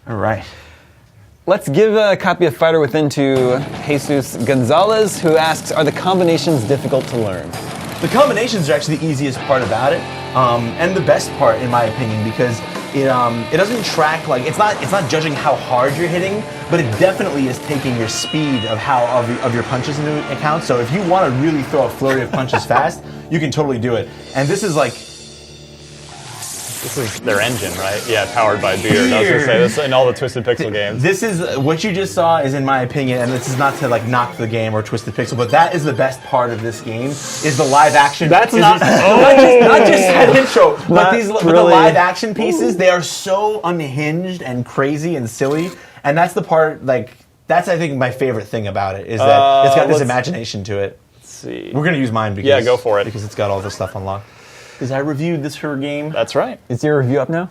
All right. Let's give a copy of Fighter Within to Jesus Gonzalez, who asks, are the combinations difficult to learn? The combinations are actually the easiest part about it, and the best part, in my opinion, because it doesn't track, like, it's not judging how hard you're hitting, but it definitely is taking your speed of your punches into account. So if you want to really throw a flurry of punches fast, you can totally do it. And this is like... This is their engine, right? Yeah, powered by beer. I was gonna say this in all the Twisted Pixel games. This is what you just saw is, in my opinion, and this is not to like knock the game or Twisted Pixel, but that is the best part of this game is the live action. That's not not just that intro, but the live action pieces. They are so unhinged and crazy and silly, and that's the part. Like that's I think my favorite thing about it is that it's got this imagination to it. Let's see. We're gonna use mine because go for it because it's got all this stuff unlocked. Because I reviewed this her game. That's right. Is your review up now?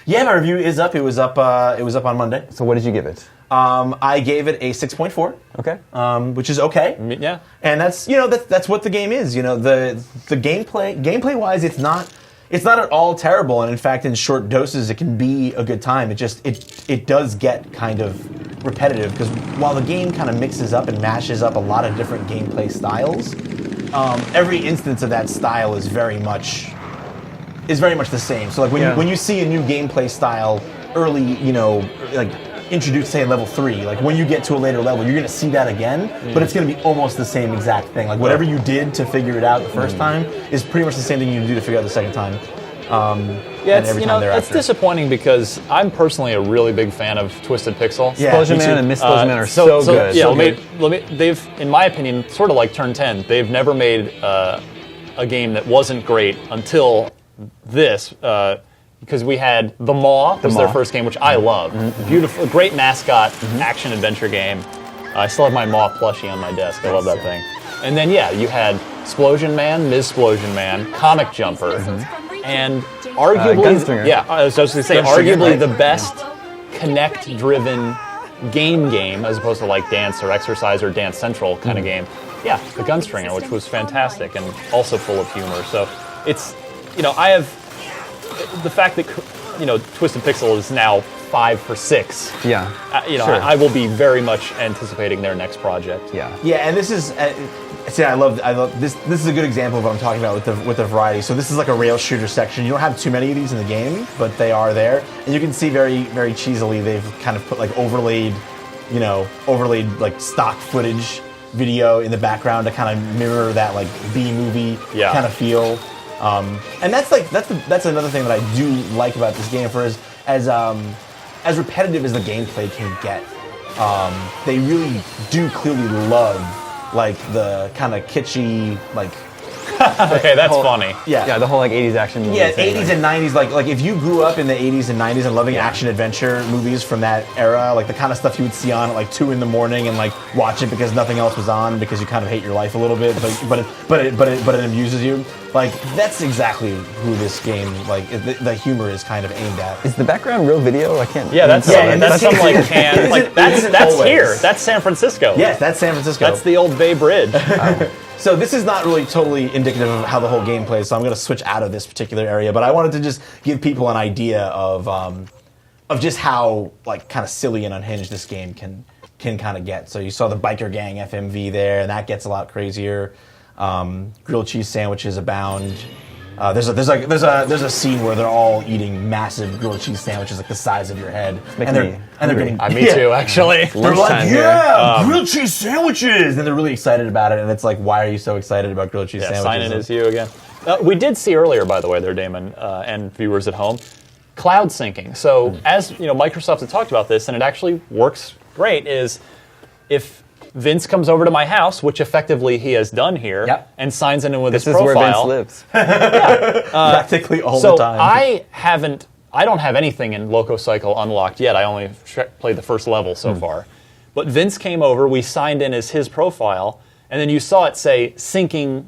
Yeah, my review is up. It was up on Monday. So what did you give it? I gave it a 6.4. Okay. Which is okay. Yeah. And that's that's what the game is. You know, the gameplay wise, it's not at all terrible. And in fact, in short doses, it can be a good time. It does get kind of repetitive because while the game kind of mixes up and mashes up a lot of different gameplay styles. Every instance of that style is very much the same. So like when you see a new gameplay style early, like introduced say in level 3, like when you get to a later level, you're gonna see that again, but it's gonna be almost the same exact thing. Like whatever you did to figure it out the first time is pretty much the same thing you do to figure out the second time. It's disappointing because I'm personally a really big fan of Twisted Pixel. Yeah, Explosion Man and Miss Explosion Man are so good. Yeah, so good. they've, in my opinion, sort of like Turn 10, they've never made a game that wasn't great until this, because we had The Maw, was their first game, which I love. Beautiful, great mascot, action-adventure game. I still have my Maw plushie on my desk. I love that thing. And then, you had Explosion Man, Ms. Explosion Man, Comic Jumper, and arguably, Gunstringer. I was just going to say, arguably the best Connect-driven game, as opposed to like Dance or Exercise or Dance Central kind of game. Yeah, the Gunstringer, which was fantastic and also full of humor. So it's, I have the fact that, Twisted Pixel is now 5 for 6. Yeah. Sure. I will be very much anticipating their next project. Yeah. Yeah, and this is. I love this. This is a good example of what I'm talking about with the variety. So this is like a rail shooter section. You don't have too many of these in the game, but they are there, and you can see very, very cheesily they've kind of put like overlaid like stock footage video in the background to kind of mirror that like B-movie kind of feel. And that's another thing that I do like about this game. For as repetitive as the gameplay can get, they really do clearly love like the kind of kitschy like. Okay, that's funny. Yeah, the whole like 80s action movies. Yeah, 80s and 90s. Like if you grew up in the 80s and 90s and loving action adventure movies from that era, like the kind of stuff you would see on at like 2 a.m. and like watch it because nothing else was on because you kind of hate your life a little bit, but it amuses you. Like that's exactly who this game the humor is kind of aimed at. Is the background real video? I can't. Yeah, that's some like can like that's here. That's San Francisco. Yes, that's San Francisco. That's the old Bay Bridge. So this is not really totally indicative of how the whole game plays, so I'm going to switch out of this particular area. But I wanted to just give people an idea of just how like kind of silly and unhinged this game can kind of get. So you saw the biker gang FMV there, and that gets a lot crazier. Grilled cheese sandwiches abound. There's a scene where they're all eating massive grilled cheese sandwiches like the size of your head, and they're getting me too actually. They're like, grilled cheese sandwiches, and they're really excited about it. And it's like, why are you so excited about grilled cheese sandwiches? Sign in as you again. We did see earlier, by the way, there, Damon, and viewers at home, cloud syncing. So as Microsoft had talked about this, and it actually works great. Is if Vince comes over to my house, which effectively he has done here, and signs in with his profile. This is where Vince lives. Practically all the time. So I don't have anything in LocoCycle unlocked yet. I only played the first level so far. But Vince came over, we signed in as his profile, and then you saw it say syncing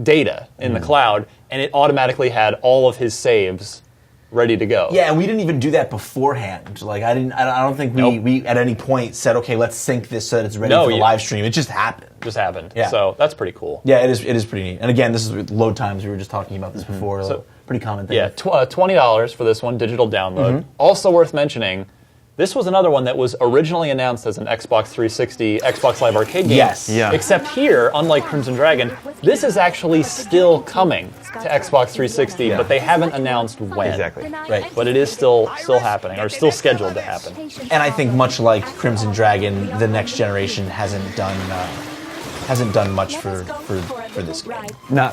data in the cloud, and it automatically had all of his saves ready to go. Yeah, and we didn't even do that beforehand. Like I don't think we at any point said, okay, let's sync this so that it's ready for the live stream. It just happened. Yeah. So that's pretty cool. Yeah, it is pretty neat. And again, this is load times. We were just talking about this before. So pretty common thing. Yeah, $20 for this one, digital download. Also worth mentioning, This was another one that was originally announced as an Xbox 360, Xbox Live Arcade game. Yes. Yeah. Except here, unlike Crimson Dragon, this is actually still coming to Xbox 360, but they haven't announced when. Exactly. Right. But it is still happening, or still scheduled to happen. And I think much like Crimson Dragon, the next generation hasn't done much for this game.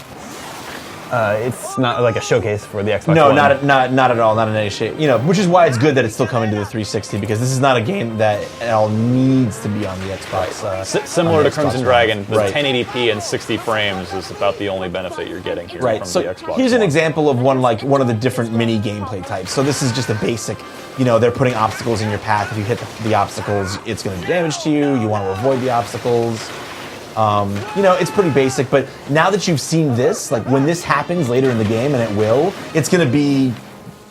It's not like a showcase for the Xbox No, One. not at all, not in any shape. Which is why it's good that it's still coming to the 360, because this is not a game that at all needs to be on the Xbox. Similar on to the Xbox Crimson One. Dragon, the Right. 1080p and 60 frames is about the only benefit you're getting here Right. from So the Xbox here's an One. example of one of the different mini gameplay types. So this is just a basic. They're putting obstacles in your path. If you hit the obstacles, it's going to do damage to you. You want to avoid the obstacles. It's pretty basic, but now that you've seen this, like when this happens later in the game, and it will, it's going to be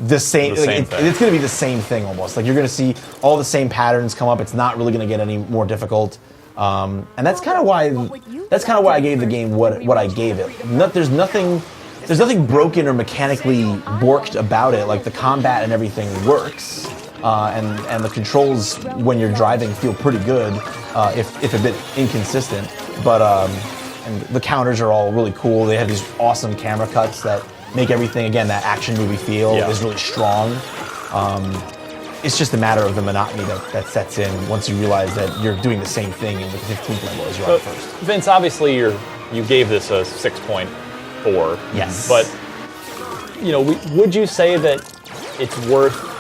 the same. thing. It's going to be the same thing almost. Like you're going to see all the same patterns come up. It's not really going to get any more difficult, and that's kind of why I gave the game what I gave it. There's nothing broken or mechanically borked about it. Like the combat and everything works. And the controls when you're driving feel pretty good, if a bit inconsistent. But and the counters are all really cool. They have these awesome camera cuts that make everything, again, that action movie feel is really strong. It's just a matter of the monotony that sets in once you realize that you're doing the same thing in the 15th level as you are at first. Vince, obviously you gave this a 6.4. Yes. But would you say that it's worth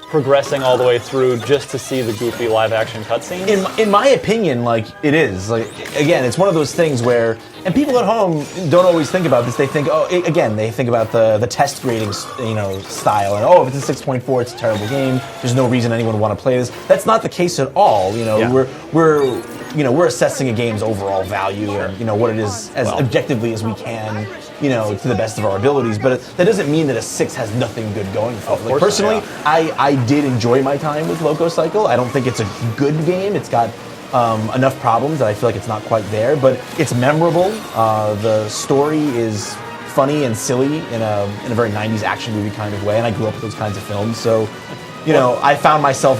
progressing all the way through just to see the goofy live-action cutscenes? In my opinion, like, it is. Like, again, it's one of those things where, and people at home don't always think about this. They think, they think about the test grading, style, and if it's a 6.4, it's a terrible game. There's no reason anyone would want to play this. That's not the case at all. We're assessing a game's overall value and what it is as objectively as we can. To the best of our abilities, but that doesn't mean that a 6 has nothing good going for it. Like, personally, I did enjoy my time with LocoCycle. I don't think it's a good game. It's got enough problems that I feel like it's not quite there, but it's memorable. The story is funny and silly in a very 90s action movie kind of way, and I grew up with those kinds of films, so I found myself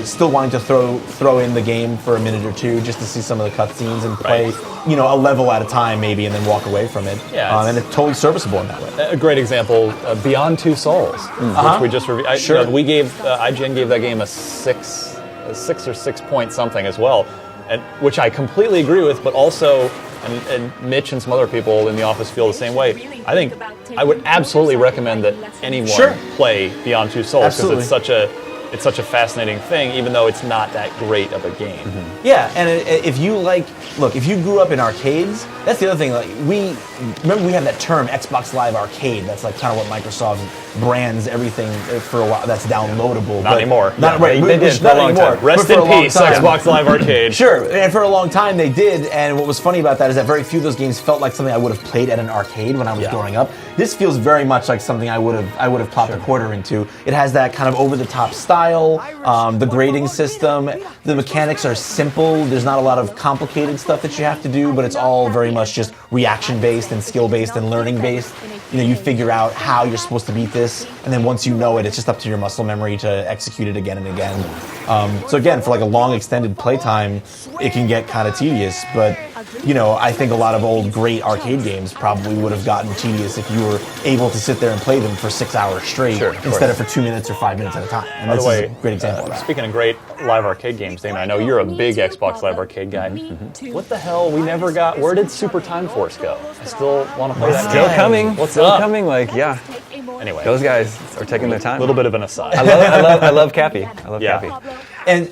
still wanting to throw in the game for a minute or two just to see some of the cutscenes and play, a level at a time maybe, and then walk away from it. Yeah, and it's totally serviceable in that way. A great example, Beyond Two Souls, which we just reviewed. Sure. We gave IGN gave that game a 6 or 6 point something as well, and which I completely agree with, but also. And Mitch and some other people in the office feel the same way. I think I would absolutely recommend that anyone play Beyond Two Souls because it's such a fascinating thing, even though it's not that great of a game. Mm-hmm. Yeah, and if you grew up in arcades, that's the other thing. Like we have that term Xbox Live Arcade. That's like kind of what Microsoft brands everything for a while. That's downloadable. Not anymore. Not right. They did for not a long anymore. time. Rest in peace, Xbox Live Arcade. Sure, and for a long time they did. And what was funny about that is that very few of those games felt like something I would have played at an arcade when I was growing up. This feels very much like something I would have plopped a quarter into. It has that kind of over-the-top style, the grading system. The mechanics are simple. There's not a lot of complicated stuff that you have to do, but it's all very much just reaction-based and skill-based and learning-based. You figure out how you're supposed to beat this, and then once you know it, it's just up to your muscle memory to execute it again and again. So again, for like a long extended playtime, it can get kind of tedious, but I think a lot of old great arcade games probably would have gotten tedious if you were able to sit there and play them for 6 hours straight instead of for 2 minutes or 5 minutes at a time. And this is a great example of that. Speaking of great live arcade games, Damon, I know you're a big Xbox Live Arcade guy. What the hell? We never got. Where did Super Time Force go? I still want to play that Still game. coming. What's still up? coming. Anyway, those guys are taking their time. A little bit of an aside. I love Cappy. I love Cappy. And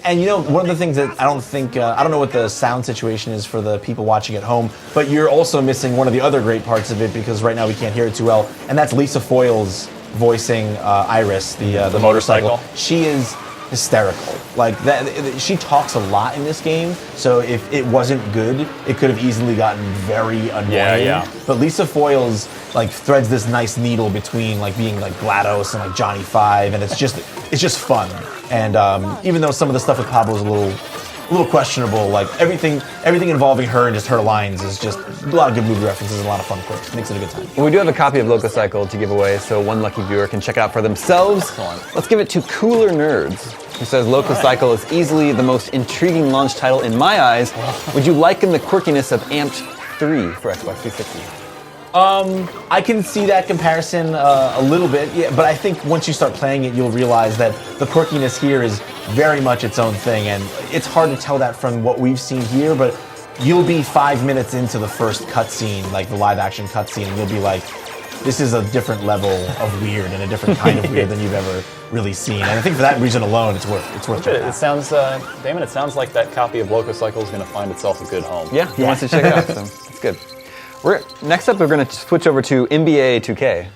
one of the things that I don't know what the sound situation is for the people watching at home, but you're also missing one of the other great parts of it because right now we can't hear it too well, and that's Lisa Foyle's voicing Iris, the motorcycle. She is hysterical. Like that, she talks a lot in this game. So if it wasn't good, it could have easily gotten very annoying. Yeah. But Lisa Foyle's threads this nice needle between being GLaDOS and Johnny Five, and it's just fun. And even though some of the stuff with Pablo is a little questionable, everything involving her and just her lines is just a lot of good movie references and a lot of fun quotes. Makes it a good time. Well, we do have a copy of LocoCycle to give away, so one lucky viewer can check it out for themselves. Excellent. Let's give it to Cooler Nerds. who says LocoCycle is easily the most intriguing launch title in my eyes. Would you liken the quirkiness of Amped 3 for Xbox 360? I can see that comparison a little bit, yeah, but I think once you start playing it, you'll realize that the quirkiness here is very much its own thing, and it's hard to tell that from what we've seen here, but you'll be 5 minutes into the first cutscene, like the live-action cutscene, and you'll be like, this is a different level of weird and a different kind of weird than you've ever really seen. And I think for that reason alone, it's worth checking It out. sounds, Damon, it sounds like that copy of LocoCycle is going to find itself a good home. He wants to check it out, so that's good. Next up, we're going to switch over to NBA 2K.